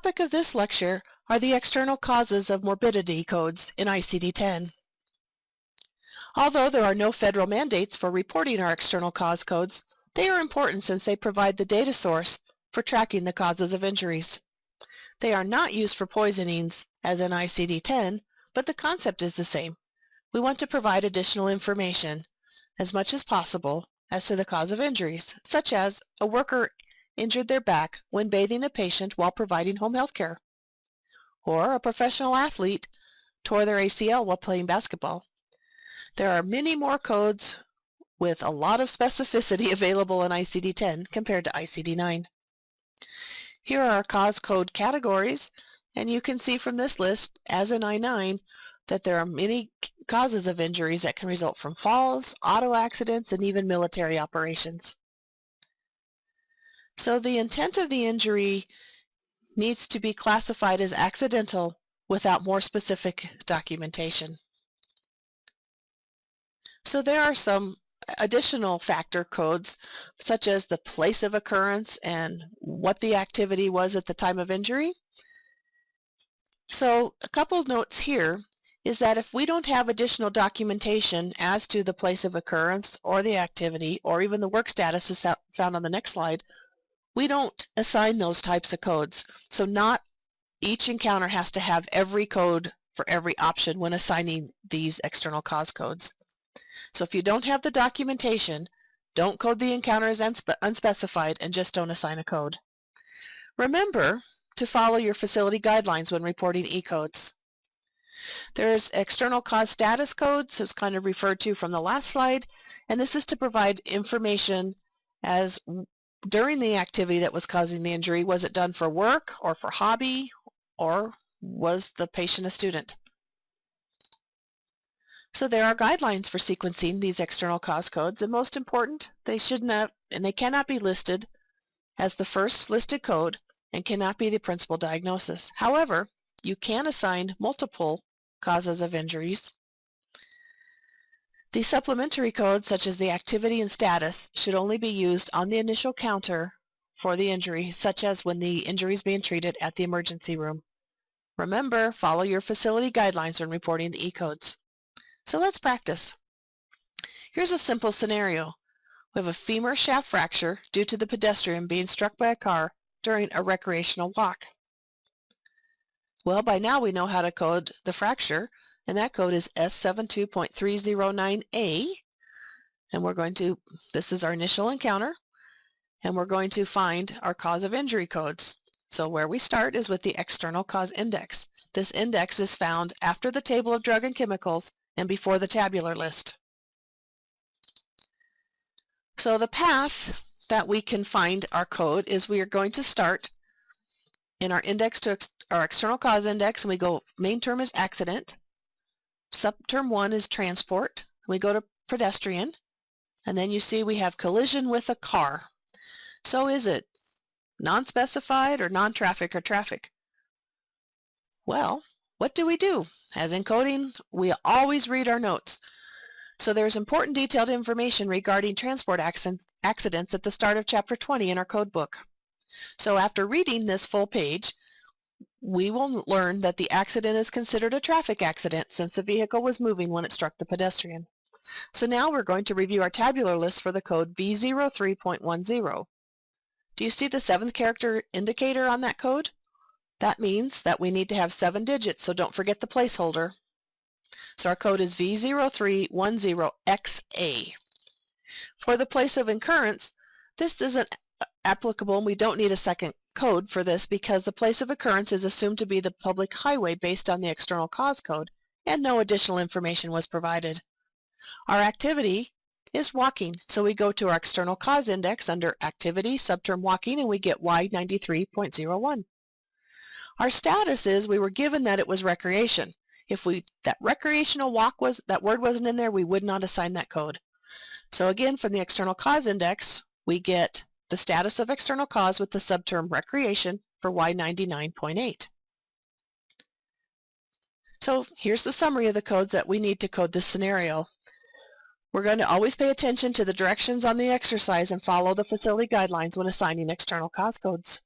topic of this lecture are the external causes of morbidity codes in ICD-10. Although there are no federal mandates for reporting our external cause codes, they are important since they provide the data source for tracking the causes of injuries. They are not used for poisonings as in ICD-10, but the concept is the same. We want to provide additional information, as much as possible, as to the cause of injuries, such as a worker injured their back when bathing a patient while providing home health care, or a professional athlete tore their ACL while playing basketball. There are many more codes with a lot of specificity available in ICD-10 compared to ICD-9. Here are our cause code categories, and you can see from this list, as in I-9, that there are many causes of injuries that can result from falls, auto accidents, and even military operations. So the intent of the injury needs to be classified as accidental without more specific documentation. So there are some additional factor codes, such as the place of occurrence and what the activity was at the time of injury. So a couple of notes here is that if we don't have additional documentation as to the place of occurrence or the activity or even the work status is found on the next slide, we don't assign those types of codes. So not each encounter has to have every code for every option when assigning these external cause codes. So if you don't have the documentation, don't code the encounter as unspecified and just don't assign a code. Remember to follow your facility guidelines when reporting E-codes. There's external cause status codes, as kind of referred to from the last slide, and this is to provide information as during the activity that was causing the injury. Was it done for work or for hobby, or was the patient a student? So there are guidelines for sequencing these external cause codes, and most important, they cannot be listed as the first listed code and cannot be the principal diagnosis. However, you can assign multiple causes of injuries. The supplementary codes, such as the activity and status, should only be used on the initial counter for the injury, such as when the injury is being treated at the emergency room. Remember, follow your facility guidelines when reporting the E-codes. So let's practice. Here's a simple scenario. We have a femur shaft fracture due to the pedestrian being struck by a car during a recreational walk. Well, by now we know how to code the fracture, and that code is S72.309A, and this is our initial encounter, and we're going to find our cause of injury codes. So where we start is with the external cause index. This index is found after the table of drug and chemicals and before the tabular list. So the path that we can find our code is we are going to start in our index to our external cause index, and we go, main term is accident, subterm 1 is transport, we go to pedestrian, and then you see we have collision with a car. So is it non-specified or non-traffic or traffic? Well, what do we do? As in coding, we always read our notes. So there's important detailed information regarding transport accidents at the start of Chapter 20 in our code book. So after reading this full page, we will learn that the accident is considered a traffic accident since the vehicle was moving when it struck the pedestrian. So now we're going to review our tabular list for the code V03.10. Do you see the 7th character indicator on that code? That means that we need to have 7 digits, so don't forget the placeholder. So our code is V0310XA. For the place of occurrence, this isn't applicable, and we don't need a second code for this because the place of occurrence is assumed to be the public highway based on the external cause code, and no additional information was provided. Our activity is walking, so we go to our external cause index under activity, subterm walking, and we get Y93.01. Our status is we were given that it was recreation. If that recreational walk that word wasn't in there, we would not assign that code. So again, from the external cause index, we get the status of external cause with the subterm recreation for Y99.8. So here's the summary of the codes that we need to code this scenario. We're going to always pay attention to the directions on the exercise and follow the facility guidelines when assigning external cause codes.